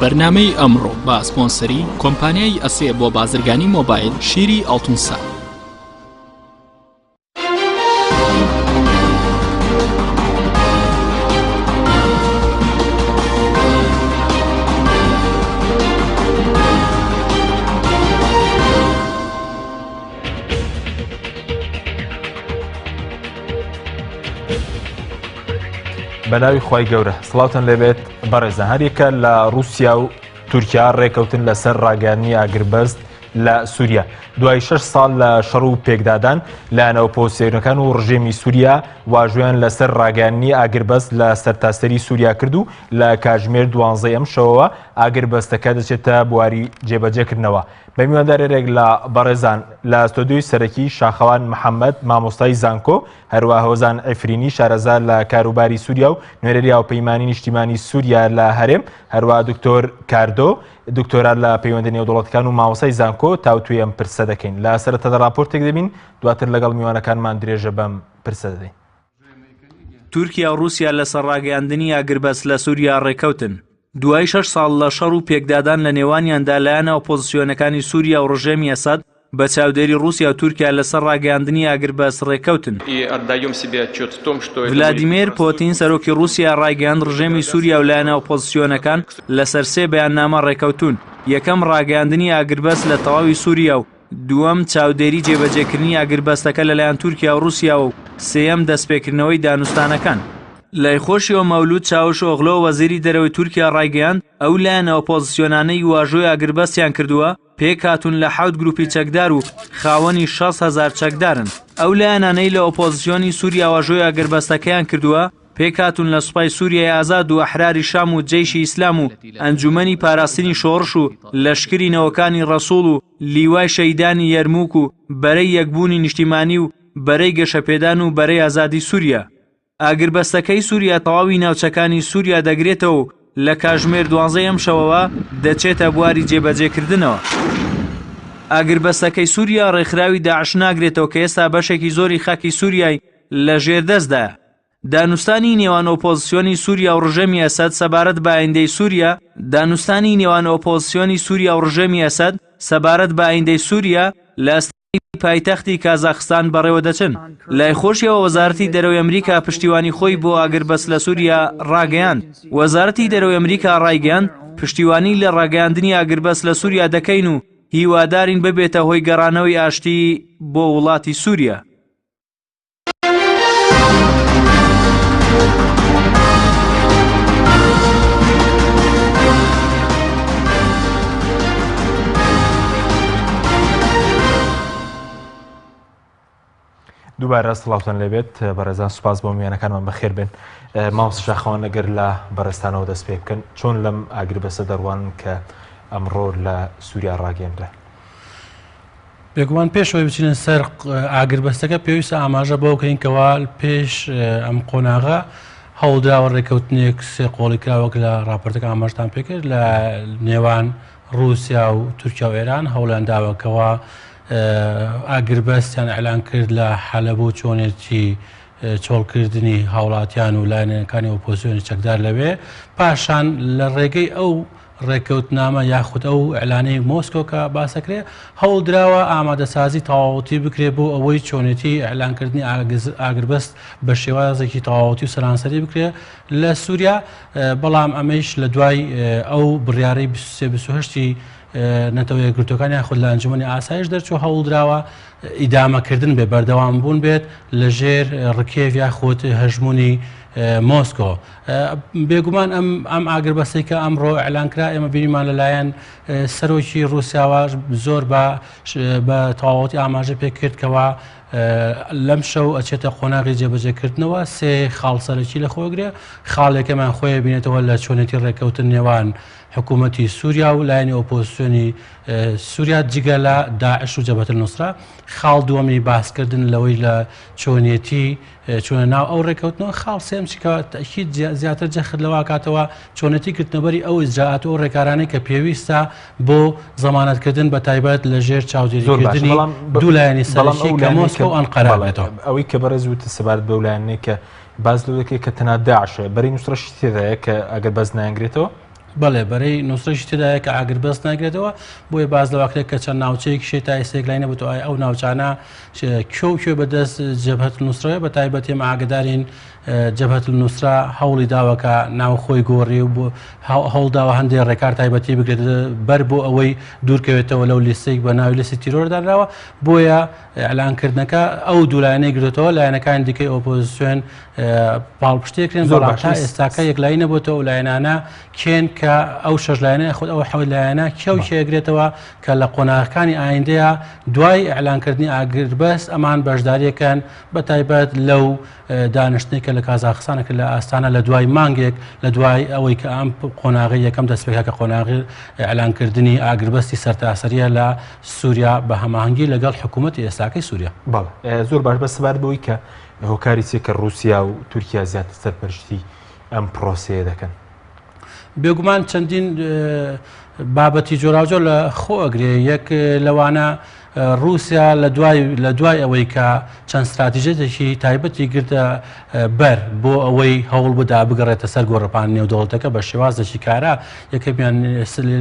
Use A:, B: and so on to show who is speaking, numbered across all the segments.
A: بەرنامەی ئەمڕۆ با سپۆنسەری کۆمپانیای ئەسێ بۆ بازرگانی مۆبایل شیری ئەڵتونسا.
B: بەناوی خۆی گەورە سڵاوتان لێبێت بەڕێزە هەریەکە لە رووسیا و تورکیا ڕێکەوتن لەسەر ڕاگەیاندنی ئاگربەست لە سووریا دوای 6 ساڵ لە شەڕ و پێکدادان لایەنەوە ئۆپۆزیسیۆنەکان و ڕژێمی سووریا واژویان لەسەر ڕاگەیاندنی ئاگربەست لە سەرتاسەری سووریا کرد و لە کاتژمێر 12 ئەم شەوەوە ئاگربەستەکە دەچێتە بواری جێبەجێکردنەوە. بە میواندارێک لە بەڕێزان لە ستۆدیۆی سەرەکی شاخەوان محەممەد مامۆستای زانکۆ هەروە هەوزان ئەفرینی شارەزار لە کاروباری سووریا و نوێنەری هاوپەیمانی نیشتیمانی سووریا لە هەرێم هەروە دکتۆر کاردۆ دکتۆرا لە پەیوەندی نێودوڵەتەکان و مامۆستای زانکۆ تاوتوی ئەم پرسە دەکەین. لە سەرەتادا راپۆرتێک دەبین دواتر لەگەڵ میوانەکانمان درێژە بەم پرسە دەدەین.
C: تورکیا و رووسیا لەسەر ڕاگەیاندنی ئاگربەست لە سووریا ڕێکەوتن. دوای 6 ساڵ لە شەڕ و پێکدادان لە نێوانیاندا لایەنە ئۆپۆزیسیۆنەکانی سووریا و ڕژێمی ئەسەد بە چاودێری رووسیا و تورکیا لەسەر ڕاگەیاندنی ئاگربەست ڕێکەوتن. ڤلادیمیر پۆتین سەرۆکی رووسیا ڕاگەیاند ڕژێمی سووریا و لایەنە ئۆپۆزیسیۆنەکان لەسەر 3 بەیاننامە ڕێکەوتون. یەکەم ڕاگەیاندنی ئاگربەست لە تەواوی سووریا و دووەم چاودێری جێبەجێکردنی ئاگربەستەکە لەلایەن تورکیا و رووسیا و سێەم دەستپێکردنەوەی دانوستانەکان. لای خۆشیەوە مەولود چاوشۆغلۆ وەزیری دەرەوەی تورکیا ڕایگەیاند ئەو لایەنە ئۆپۆزیسیۆنانەی واژۆی ئاگربەستیان کردووە پێکهاتون لە 7 گروپی چەکدار و خاوەنی 6,000 چەکدارن. ئەو لایەنانەی لە ئۆپۆزیسیۆنی سووریا واژۆی ئاگربەستەکەیان کردووە پێکهاتون لە سوپای سووریای ئازاد و ئەحراری شام و جەیشی ئیسلام و ئەنجومەنی پاراستنی شۆڕش و لەشکری نەوەکانی ڕەسوڵ و لیوای شەیدانی یەرمووک و بەرەی یەکبوونی نیشتیمانی و بەرەی گەشەپێدان و بەرەی ئازادی سووریا. ئاگربەستەکەی سووریا تەواوی ناوچەکانی سووریا دەگرێتەوە و لە کاتژمێر 12 ئەم شەوەوە دەچێتە بواری جێبەجێکردنەوە. ئاگربەستەکەی سووریا ڕێکخراوی داعش ناگرێتەوە کە ئێستا بەشێکی زۆری خاکی سووریای لە ژێردەستدایە. دانوستانی نێوان ئۆپۆزیسیۆنی سووریا و ڕژێمی ئەسەد سەبارەت بە ئایندەی سووریا دانوستانی نێوان ئۆپۆزیسیۆنی سووریا و ڕژێمی ئەسەد سەبارەت بە ئایندەی سووریا لە پایتەختی کازاخستان بەڕێوە دەچن. لای خۆشیەوە وەزارەتی دەرەوەی ئەمریکا پشتیوانی خۆی بۆ ئاگربەست لە سووریا ڕاگەیاند. وەزارەتی دەرەوەی ئەمریکا ڕایگەیاند پشتیوانی لە ڕاگەیاندنی ئاگربەست لە سووریا دەکەین و هیوادارین ببێتە هۆی گەڕانەوەی ئاشتی بۆ وڵاتی سووریا.
B: دووبارە سڵاوتان لێبێت بەڕێزان سوپاس بۆ میوانەکانمان بەخێر بێن. مامۆستا شاخەوان ئەگەر لە بەڕێستانەوە دەست پێ بکەن چۆن لەم ئاگربەستە دەڕوان کە ئەمڕۆ لە سووریا ڕاگەیاندرا؟
D: بێگومان پێشەوەی بچینە سەر ئاگربەستەکە پێویستە ئاماژە بۆ بکەین کەوا پێش ئەم قۆناغا هەوڵدراوە ڕێکەوتنێک سێ قۆڵی کراوەک لە راپۆرتەکە ئاماژتان پێکرد لە نێوان رووسیا و تورکیا و ئێران هەوڵیان داوەکەوە ئاگربەستیان ئەعلان کرد لە حەلەبوو چۆنێتی چۆڵکردنی هاوڵاتیان و لایەنەکانی ئۆپۆزیسیۆنی چەکدار لەوێ پاشان لە ڕێگەی ئەو ڕێکەوتنامە یاخود ئەو ئەعلانەی مۆسکۆ کە باسەکرێ هەوڵدراوە ئامادەسازی تەواوەتی بکرێ بۆ ئەوەی چۆنێتی ئەعلانکردنی ئاگربەست بە شێوازێکی تەواوەتی و سەرانسەری بکرێ لە سووریا. بەڵام ئەمەش لە دوای ئەو بڕیارەی 23 نەتەوە یەکگرتوەکانی یاخود لە ئەنجومەنی ئاسایش دەرچوو هەوڵدراوە ئیدامەکردن بێ بەردەوام بوون بێت لەژێر ڕکێڤ یاخود هەژمونی مۆسکۆ. بێگومان ئەم ئاگربەستەی کە ئەمڕۆ ئەعلانکرا ئێمە بینیمان لەلایەن سەرۆکی رووسیاوە زۆر بە تەواوەتی ئاماژە پێکرد کەوە لەم شەو ئەچێتە قۆناغی جێبەجێکردنەوە سێ خاڵ سەرەکی لەخۆگرێ. خاڵێکەمان خۆیان بینێتەوە لە چۆنێتی ڕێکەوتن نێوان حکوومەتی سووریا و لایەنی ئۆپۆزیسیۆنی سووریا جگە لە داعش و جەبهەت النوسرا. خاڵ دووەمی باسکردن لەوەی لە چۆنێتی چۆنە ناو ئەو ڕێکەوتنەوە. خاڵ سێم چیکە تەکید زیاتر جەخت لەوە کاتەوە چۆنێتی کردنەبەری ئەو ئیجراعات و ڕێکارانەی کە پێویستە بۆ زەمانەتکردن بە تایبەت لە ژێر چاودێریکردنی دوو لایەنی سەرەکی کە مۆسکۆ و ئەنقەرە بێتەوە.
B: ئەوەی کە بەڕێز وتە سەبارەت بەو لایەنەی کە باز لەوەکەی کە تەنها داعشە بەری نووسڕەشی تێدایە کە ئەگەر بەس نایەنگرێتەوە
D: بەڵێ بەرەی نووسڕیشی تێدایە کە ئاگربەست ناگرێتەوە بۆیە باز لەواکرێت کە چەند ناوچەیەکی شێت تا ئێستێک لای نەبوو ئای ئەو ناوچانە کوێ بەدەست جەبهەت نووسڕەوە بە تایبەت ئێمە ئاگدارین جەبهەت نووسرا هەوڵی داوەکە ناوخۆی گۆڕی و بۆ هەوڵداوە هەندێک ڕێکار تایبەتی بگرێت بەر بۆ ئەوەی دوورکەوێتەوە لەو لیستێک بە ناوی لیستی تیرۆردانراوە بۆیە ئەلانکردنەکە ئەو دوولایەنەی گرێتەوە لایەنەکانی دیکەی ئۆپۆزیسیۆن پاڵپشتێکرێن بەڵام تا ئێستاکە یەکلایی نەبووتەوە و لایەنانە کێن کە ئەو شەش لایەنە خۆت ئەوە حەوت لایەنە کێوشێگرێتەوە کە لە قۆناغەکانی ئایندەیە دوای ئەعلانکردنی ئاگربەست ئەمان بەشداریەکەن بە تایبەت لەو دانیشتێکە لە کازاخستانێک لە ئاستانە لە دوای مانگێک لە دوای ئەوەی کە ئەم قۆناغی یەکەم دەستپێکە کە قۆناغی ئەعلانکردنی ئاگربەستی سەرتاسەریە لە سووریا بە هەماهەنگی لەگەڵ حکوومەتی ئێستاکەی سووریا.
B: بەڵێ زۆر باش بە سەبات بەوەی کە هۆکاری چێ کە رووسیا و تورکیا زیاتر سەرپەرشتی ئەم پرۆسەیە دەکەن.
D: بێگومان چەندین بابەتی جۆراوجۆر لە خۆ ئەگرێ یەک لەوانە رووسیا لە دوای ئەوەی کە چەند استراتیژێتێکی تایبەتی گرتە بەر بۆ ئەوەی هەوڵ بدا بگەڕێتە سەر گۆڕەپان نێودەوڵەتەکە بە شێوازێکی کارا یەکەمیان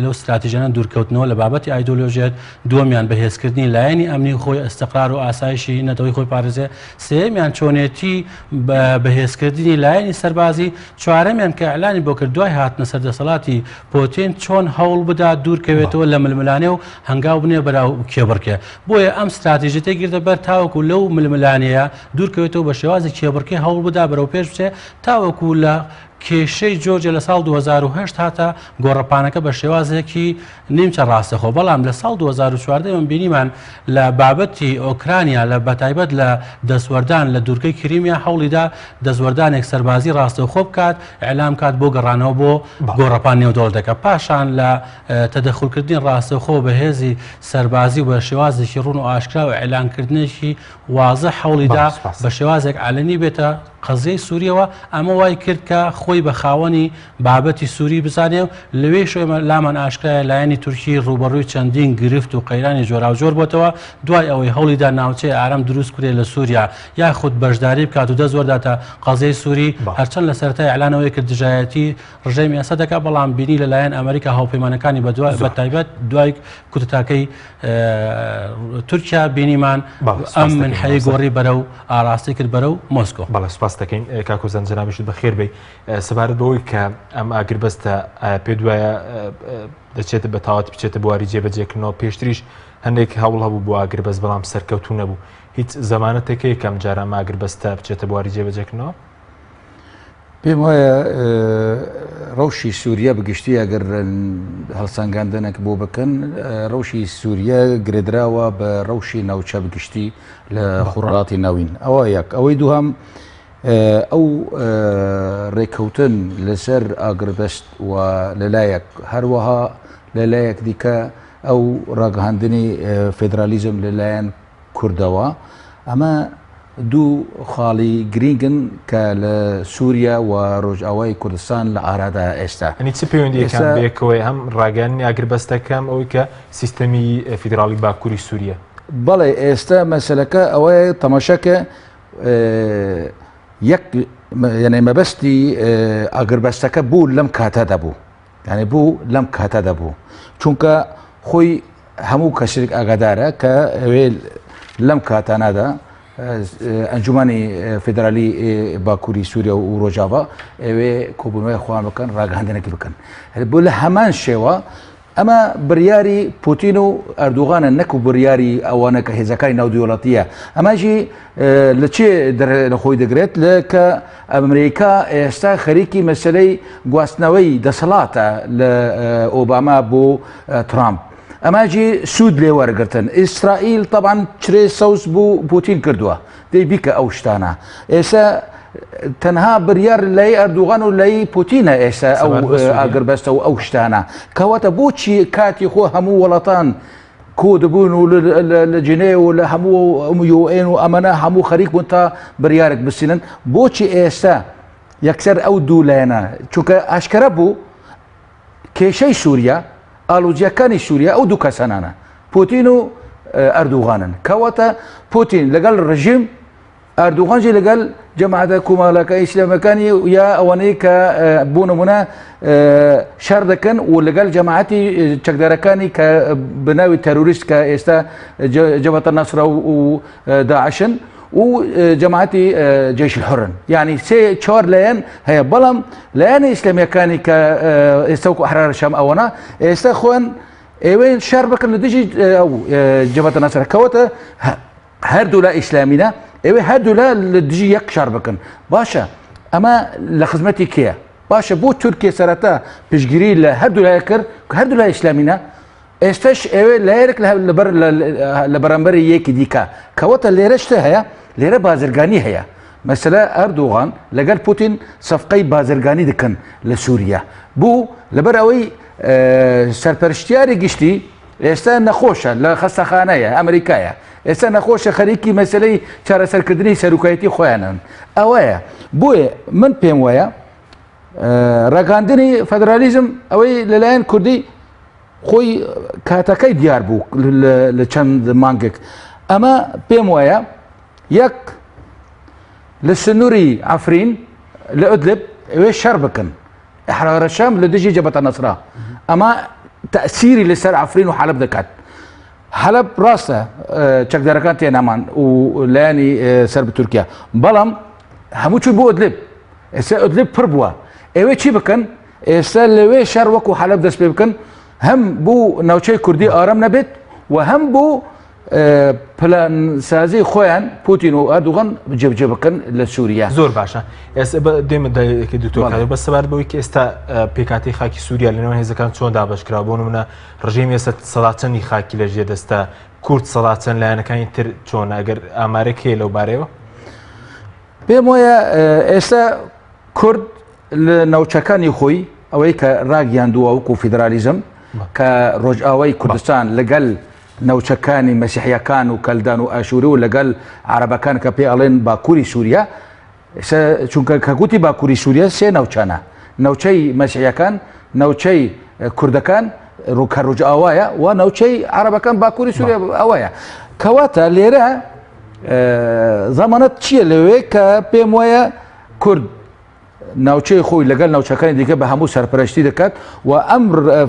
D: لەو استراتیژیانە دوورکەوتنەوە لە بابەتی ئایدۆلۆژیەت دووەمیان بەهێزکردنی لایەنی ئەمنی خۆی ئەستەقرار و ئاسایشی نەتەوەی خۆی پارێزێ سێمیان چۆنێتی بەهێزکردنی لایەنی سەربازی چوارەمیان کە ئەعلانی بۆ کرد دوای هاتنە سەردەسەڵاتی پۆتین چۆن هەوڵ بدا دوورکەوێتەوە لە ململانێ و هەنگاو بنێ بەراو کێبڕکێ بۆیە ئەم استراتیژیەتی گرتە بەر تاوەکو لەو ململانەیە دوورکەوێتەوە بە شێوازی کێبڕکێ هەوڵ بدا بەرەو پێش بچێ تاوەکو لە کێشەی جۆرجە لە ساڵ 2010 هاتە گۆڕەپانەکە بە شێوازێکی نیمچە ڕاستەخۆ بەڵام لە ساڵ 2014 من بینیمان لە بابەتی ئۆکرانیا لە بەتایبەت لە دەسوەردان لە دوورگەی کریمیا هەوڵیدا دەسوەردانێک سەربازی ڕاستەوخۆ بکات ئەعلام کات بۆ گەڕانەوە بۆ گۆڕەپان نێودەوڵەتەکە پاشان لە تەدەخولکردنی ڕاستەوخۆ بەهێزی سەربازی و بە شێوازێکی ڕوون و ئاشکرا و ئەعلانکردنێکی وازە هەوڵیدا بە شێوازێک عەلەنی بێتە قەزەی سووریەوە ئەمە وای کرد کە خۆی بە خاوەنی بابەتی سووری بزانێ و لەوێ شوێمە لامان ئاشکرایە لایەنی تورکی ڕوبەڕووی چەندین گرفت و قەیرانی جۆراوجۆر بۆتەوە دوای ئەوەی هەوڵیدا ناوچەی ئارام دروست کرێ لە سووریا یاخود بەشداری بکات و دەزۆرداتە قەزەی سووری هەرچەند لە سەرەتای ئەعلانەوەی کرد دژایەتی ڕژێمی ئەسەد دەکات بەڵام بینی لەلایەن ئەمریکا هاوپەیمانەکانی بە تایبەت دوای کوتتاکەی تورکیا بینیمان ئەم منحەی گۆڕی بەرەو ئاراستی کرد بەرەو مۆسکۆ.
B: بەڵێ سوپاس دەکەین کاکۆزان جەنابیشت بەخێر بێ سەبارەت بەوەی کە ئەم ئاگربەستە پێ دوایە دەچێت بە تاوات بچێتە بواری جێبەجێکردنەوە پێشتریش هەندێک هەوڵ هەبوو بۆ ئاگربەست بەڵام سەرکەوتوو نەبوو هیچ زەمانەتێکی کەم جارە ئەم ئاگربەستە بچێتە بواری جێبەجێکردنەوە؟
E: پێم وایە ڕەوشی سووریا بگشتی ئەگەر هەڵسەنگاندنێک بۆ بکەن ڕەوشی سووریا گرێدراوە بە ڕەوشی ناوچە بگشتی لە خوڕاتی ناوین ئەوە یەک ئەوەی دووهەم ئەو ڕێکەوتن لەسەر ئاگربەست و لەلایەک هەروەها لەلایەک دیکە ئەو ڕاگەهاندنی فێدرالیزم لەلایەن کوردەوە ئەمە دوو خاڵی گرنگن کە لە سووریا و ڕۆژئاوای کوردستان لە ئارادا ئێستا
B: ئەنی چ پەیوەندیەکان بێکەوەی هەم ڕاگەاندنی ئاگربەستەکەم ئەوەی کە سیستەمی فیدراڵی باکووری سووریا
E: بەڵێ ئێستا مەسەلەکە ئەوەیە تەماشەکە یەک یعنی مەبەستی ئاگربەستەکە بوو لەم کاتە دەبوو یعنی بوو لەم کاتە دەبوو چونکە خۆی هەموو کەسێک ئاگادارە کە ئەوێ لەم کاتانادا ئەنجومانی فێدرالی باکووری سووریا و ڕۆژاوا ئەوێ کۆبوونەوەی خۆیان بکەن ڕاگەاندنێکی بکەن بۆ لە هەمان شێوە ئەمە بڕیاری پوتین و ئەردوغانە نەک و بڕیاری ئەوانە کە هێزەکانی ناودووڵەتیە ئەماژی لە چێ لە خۆی دەگرێت لە کە ئەمریکا ئێستا خەریکی مەسلەی گواستنەوەی دەسەڵاتە لە ئۆباما بۆ ترامپ ئەماجی سوود لێ وەرگرتن ئیسرائیل طبعاً چرێ سەوز بوو پوتین کردووە دەی بیکە ئەو شتانە ئێستا تەنها بڕیار لای ئەردوغان و لای پوتینە ئێستا ئەو ئاگربەستە و ئەو شتانە کەواتە بۆچی کاتی خۆ هەموو وڵاتان کۆ دەبوون و لە جنێ و لە هەموو یوئێن و ئەمەە هەموو خەریک بوون تا بڕیارێک بسینن بۆچی ئێستا یەکسەر ئەو دوو لایەنە چونکە ئاشکرا بوو کێشەی سووریا ئالوجیەکانی سووریا ئەو دوو کەسانانە پوتین و ئەردوغانن کەواتە پوتین لەگەڵ ڕژیم ئەردوغانجی لەگەڵ جەماعەتە کۆمەڵەکە ئیسلامەکانی یا ئەوانەی کە بۆ نمونە شەر دەکەن و لەگەڵ جەماعەتی چەکدارەکانی کە بناوی تەروریست کە ئێستا جەبهەتە نەسرە و داعشن و جەماعەتی جەیش الحڕن یعنی سێ چوار لایەن هەیە بەڵام لایەنە ئیسلامیەکانی کە ئێستا وەکو ئەحرار شام ئەوەنە ئێستا خۆیان ئێوەیان شار بکەن لە دژی جەبهەتە نەسرە کەواتە هەردوو لە ئیسلامینە ئێوە هەردوو لە دژی یەک شار بکەن باشە ئەمە لە خزمەتی کێیە باشە بۆ تورکیە سەرەتا پشگیری لە هەردوو لای کرد هەردوو لای ئیسلامینە ئێستش ئێوە لایەک لە بەرامبەری یەکی دیکە کەواتە لێرە شتە هەیە لێرە بازرگانی هەیە مەسەلە ئەردوغان لەگەڵ پوتین سەفقەی بازرگانی دکن لە سووریا بوو لەبەر ئەوەی سەرپەرشتیاری گشتی ئێستا نەخۆشە لە خەستەخانەیە ئەمریکایە ئێستا نەخۆشە خەریکی مەسلەی چارەسەرکردنی سەرۆکایەتی خۆیانن ئەوەیە بۆیە من پێم وایە ڕاگەاندنی فەدرالیزم ئەوەی لەلایەن کوردی خۆی کاتەکەی دیار بوو لە چەند مانگێک ئەمە پێم وایە یەک لە سنووری ئەفرین لە ئۆدلب ئەوێ شەر بکەن ئەحرارە شام لە دژی جەبهەتە نەسرا ئەمە تەسیری لەسەر ئەفرین و حەلب دەکات حەلب ڕاستە چەکدارەکان تێنامان و لایەنی سەر بە تورکیا بەڵام هەموو چوون بۆ ئۆدلب ئێستا ئۆدلب پڕ بووە ئێوە چی بکەن ئێستا لەوێ شار وەکو حەلب دەست پێ بکەن هەم بوو ناوچەی کوردی ئارام نەبێت و هەم بوو پلانسازی خۆیان پوتین و ئەردوغان جێبجێ بکەن لە سووریا
B: زۆر باشە ئێستا دێمەدایەکی دوتۆ بە سەبارەت بەوەی کە ئێستا پێکاتی خاکی سووریا لەنەوە هێزەکان چۆن دابەشکرا بۆ نمونە ڕژیم ئێستا سەڵاتچەندی خاکی لەژێر دەستە کورد سەڵاتچەند لایەنەکانی تر چۆن ئەگەر ئامارێک هەیە لەو بارەیەوە
E: پێم وایە ئێستا کورد لە ناوچەکانی خۆی ئەوەی کە ڕاگەیاندووە وەکو فیدرالیزم کە ڕۆژئاوای کوردستان لەگەڵ نەوچەکانی مەسیحیەکان و کەلدان و ئاشووری و لەگەڵ عەرەبەکان کە پێی ئەڵێن باکووری سووریا چونکە کە گوتی باکووری سووریا سێ ناوچانە ناوچەی مەسیحیەکان ناوچەی کوردەکان کە ڕۆژئاوایە و ناوچەی عەرەبەکان باکووری سووریا ئەوەیە کەواتە لێرە زەمانەت چییە لەوێ کە پێم وایە کورد ناوچەی خۆی لەگەڵ ناوچەکانی دیکە بە هەموو سەرپەرشتی دەکات و ئەم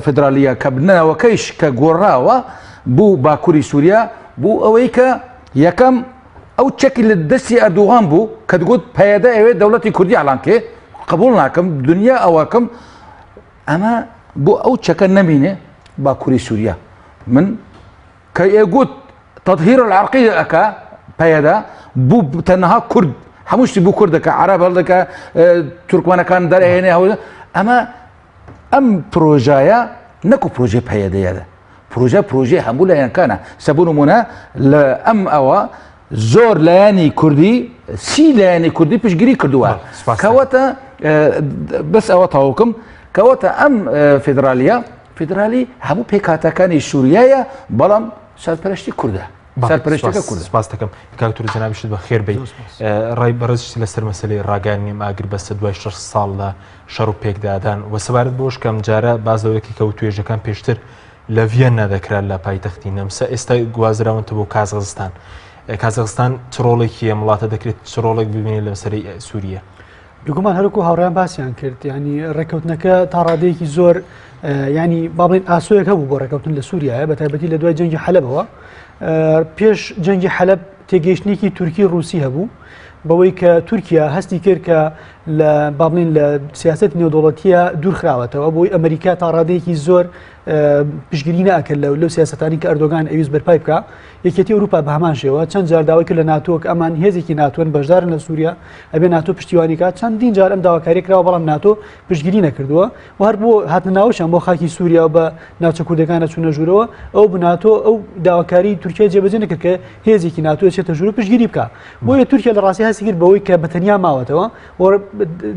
E: فدرالیە کە بنەوەکەیش کە گۆڕاوە بوو باکووری سووریا بوو ئەوەی کە یەکەم ئەو چەکی لە دەستی ئەردوغان بوو کە دەگوت پەیەدە ئەوێ دەوڵەتی کوردی ئەڵانکێ قبول ناکەم دنیا ئەوەکەم ئەمە بۆ ئەو چەکە نەمینێ باکووری سووریا من کە ئێگوت تەطهیر العەرقی ئەکا پەیەدە بوو تەنها کورد هەموو شتی بوو کوردەکە عەرەب هەڵدەکە تورکمانەکان دەرهێنێ ئەمە ئەم پرۆژایە نەکو پرۆژێ پەیەدەیەدە پرۆژە هەموو لایەنەکانە سەبوو نمونە لە ئەم ئەوە زۆر لایەنی کوردی سی لایەنی کوردی پشتگیری کردووە کەواتە بەس ئەوە تاوکم کەواتە ئەم فیدرالی هەموو پێکاتەکانی سووریایە بەڵام سەرپەرشتی کوردە سەرپەرشتەکە کوردە
B: سپاس دەکەم کاکتور جەنابیشت بە خێر بێت ڕای بەڕێزشتی لەسەر مەسەلەی ڕاگەاندنی ئاگر بەسە دوای 6 ساڵ لە شەڕ و پێکدادان و سەبارەت بۆش کەم جارە بازەوەیەکی کە توێژەکان پێشتر لە ڤیەن نەدەکرا لە پایتەختی نەمسا ئێستا گوازراونتە بۆ کازاخستان چ ڕۆڵێکی وڵاتە دەکرێت چ ڕۆڵێک ببینێت لە سەری سووریا
F: دوگومان هەرکو هاوڕیان باسییان کرد ینی ڕێکەوتنەکە تا ڕادەیەکی زۆر ینی با بڵێن ئاسۆیەک هەبوو بۆ ڕێکەوتن لە سووریایە بە تایبەتی لە دوای جەنگی حەلەبەوە پێش جەنگی حەلەب تێگەیشتنێکی تورکی ڕووسی هەبوو بەوەی کە تورکیا هەستی کرد کە لە با بڵێن لە سیاست نێودوڵەتیە دوورخراوەتەوە بۆی ئەمریکا تا ڕادەیەکی زۆر پشتگیری ناکرد لەو سیاستانی کە ئەردۆگان ئەویست بەرپای بکە یەکێتی ئەوروپا بە هەمان شێوە چەند جار داوای کرد لە ناتۆک ئەمان هێزێکی ناتۆن بەشدارن لە سووریا ئەبێ ناتۆ پشتیوانی کات چەندین جار ئەم داواکاری کراوە بەڵام ناتۆ پشتگیری نەکردووە و هەر بۆ هاتنە ناوشان بۆ خاکی سووریا و بە ناوچە کوردەکانە چوونە ژوورەوە ئەو بناتۆ ئەو داواکاری تورکیا جێبەجێ نەکرد کە هێزێکی ناتۆ چێتە ژوورە پشتگیری بکە بۆیە تورکیا لە ڕاستی هەستی کرد بەوەی کە بەتەنیا ماوەتەوە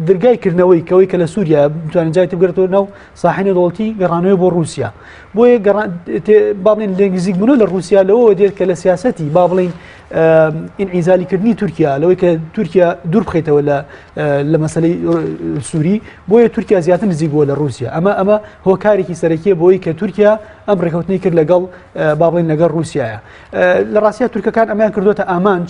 F: دەرگایکردنەوەی کەوەی کە لە سووریا بتوانێت جای بگرێتەوە ناو ساحەی دەوڵەتی گەڕانەوەی بۆ رووسیا بۆیە با بڵێن لێنگزیک بوونە لە رووسیا لەوە دێت کە لە سیاسەتی با بڵێن ئینعیزالیکردنی تورکیا لەوەی کە تورکیا دوور بخەیتەوە لە مەسەلەی سووری بۆیە تورکیا زیاتر نزیک بووە لە رووسیا ئەمە هۆکارێکی سەرەکیە بۆی کە تورکیا ئەم ڕێکەوتنی کرد لەگەڵ با بڵێن لەگەڵ رووسایە لە ڕاستیە تورکەکان ئەمیان کردوتە ئامانج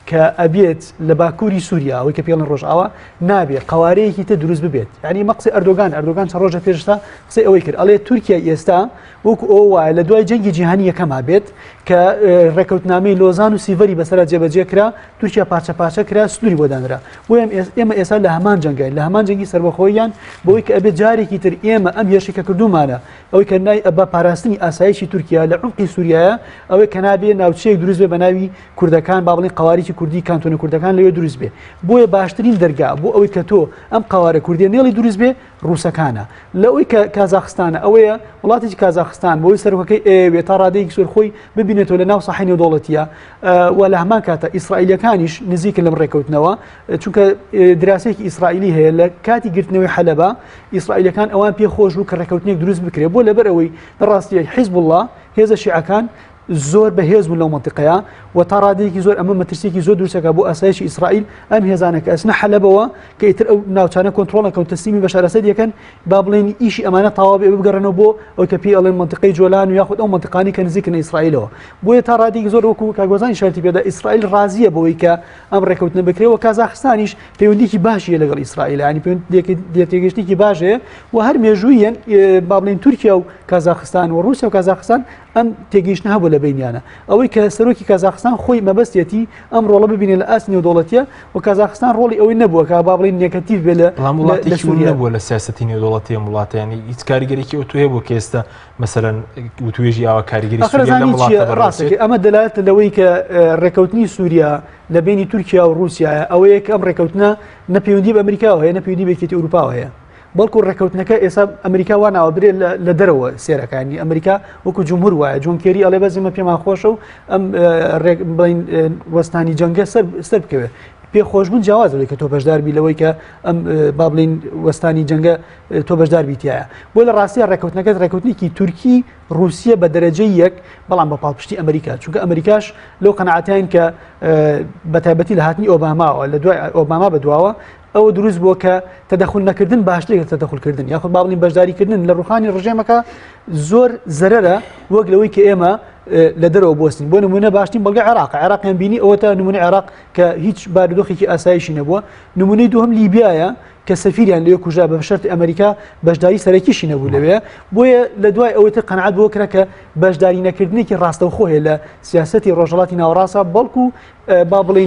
F: کە ئەبێت لە باکووری سووریا ئەوەی کە پێڵن ڕۆژئاوا نابێت قوارەیەکی تە دروست ببێت یعنی مەقسی ئەردۆگان چەند ڕۆژە پێشتا قسەی ئەوەی کرد ئەڵێ تورکیا ئێستا وەکو ئەو وایە لە دوای جەنگی جیهانی یەکەما بێت کە ڕێکەوتنامەی لۆزان و سیڤەری بەسەرا جێبەجێ کرا تورکیا پارچە پارچە کرا سنووری بۆ دانرا بۆ ئێمە ئێستا لە هەمان جەنگای لە هەمان جەنگی سەربەخۆییان بۆی کە ئەبێت جارێکی تر ئێمە ئەم هێرشی کە کردومانە ئەوەی کە نای بە پاراستنی ئاسایشی تورکیا لە عمقی سووریایە ئەوەی کە نابێ ناوچەیەک دروست بێ بە ناوی کوردەکان با بڵێن قوارێکی کوردی کانتۆنە کوردەکان لەوێ دروست بێ بۆیە باشترین دەرگا بۆ ئەوەی کە تۆ ئەم قوارە کوردی نێڵی دروست بێ ڕووسەکانە لەوەی کە کازاخستانە ئەوەیە وڵاتێکی کازاخستان بۆی سەرۆکەکەی ئێوێ تا ڕادەیەکی سۆر خۆی ببینێتەوە لە ناو ساحەی نێودەوڵەتیە و لە هەمان کاتە ئیسرائیلەکانیش نزیکن لەم ڕێکەوتنەوە چونکە دراسەیەکی ئیسرائیلی هەیە لە کاتی گرتنەوەی حەلەبە ئیسرائیلەکان ئەوان پێخۆش بوو کە ڕێکەوتنێک دروست بکرێت بۆ لەبەر ئەوەی ڕاستی حیزب الله هێزە شیعەکان زۆر بەهێز بوون لەو منتیقەیە و تا ڕادەیەکی زۆر ئەمە مەترسێکی زۆر دروستەکە بۆ ئاسایشی ئیسرائیل ئەم هێزانەکە ئەسنە حەلەبەوە کە ئیتر ئەو ناوچانە کۆنتڕۆڵەکە و تەسلیمی بەشار ئەسەد یەکەن با بڵێن ئیشی ئەمانە تەواو بێ بگەڕێنەوە بۆ ئەو کە پێی ئەڵێن منتیقەی جۆلان و یاخود ئەو منتیقانی کە نزیکن ئیسرائیلەوە بۆیە تا ڕادەیەکی زۆر وەکو کاگۆزانی شارتی پێدا ئیسرائیل ڕازیە بەوەی کە ئەم ڕێکەوتنە بکرێەوە کازاخستانیش پەیوەندیکی باشیە لەگەڵ ئیسرائیل ینی پەیوەندی باشەیە و هەر مێژوویەن با بڵێن تورکیا و کازاخستان و رووسیا و کازاخستان ئەم تێگەیشتنە هەبوو لە بینیانە ئەوەی کە سەرۆکی کازاخستان خۆی مەبەستێتی ئەم ڕۆڵە ببینێت لە ئاسی نێودەوڵەتیە و کازاخستان ڕۆڵی ئەوەی نەبووە کە با بڵێن نێگەتیڤ بێ لە سووریا
B: بووە لە سیاسەتی نێودەوڵەتی وڵاتیانی هیچ کاریگەرێکی ئەو توێ بۆ کە ئێستا مەسەرەن وتوێژی ئاوا کاریگەری
F: ڕاستەکە ئەمە دەلالێت لەوەی کە ڕێکەوتنی سووریا لە بینی تورکیا و رووسایە ئەوەیە کە ئەم ڕێکەوتنە نەپەیوەندی بە ئەمریکاوە هەیە نەپەیوەندی بە یەکێتی ئەوروپاوە هەیە بەڵکو ڕێکەوتنەکە ئێستا ئەمریکا وا ناوەبرێ لە دەرەوە سێرەکانی ئەمریکا وەکو جمهور وایە جۆن کێری ئەڵێ بەزیمە پێمان خۆشە و ئەم وەستانی جەنگە سەر بکەوێت پێخۆشبوون جیاوازەوەی کە تۆ بەشداربی لەوەی کە ئەم با بڵین وەستانی جەنگە تۆ بەشدار بیتایە بۆ لە ڕاستیە ڕێکەوتنەکەت ڕێکەوتنێکی تورکی رووسیا بە دەرەجەی یەک بەڵام بە پاڵپشتی ئەمریکا چونکە ئەمریکاش لەو قەنەعەتیان کە بەتایبەتی لە هاتنی ئۆباماوە لە دوای ئۆباما بەدواوە ئەوە دروست بووە کە تەدەخل نەکردن باشترێک تەدەخلکردن یاخود با بڵین بەشداریکردن لە ڕوخانی ڕژێمەکە زۆر زەرەرە وەک لەوەی کە ئێمە لە دەرەوە بۆستین بۆ نمونە باشترین بەڵگە عێراقیان بینی ئەوە تا نمونە عێراق کە هیچ بارودۆخێکی ئاسایشی نەبووە نمونەی دووەم لیبیایە کە سەفیریان لێ کوژا بە شەرتی ئەمریکا بەشداری سەرەکیشی نەبوو لەوێ بۆیە لە دوای ئەوەی قەنەعەت بۆ کرا کە بەشداری نەکردنێکی ڕاستەوخۆ هەیە لە سیاسەتی ڕۆژهەڵاتی ناوەڕاستە بەڵکو با بڵین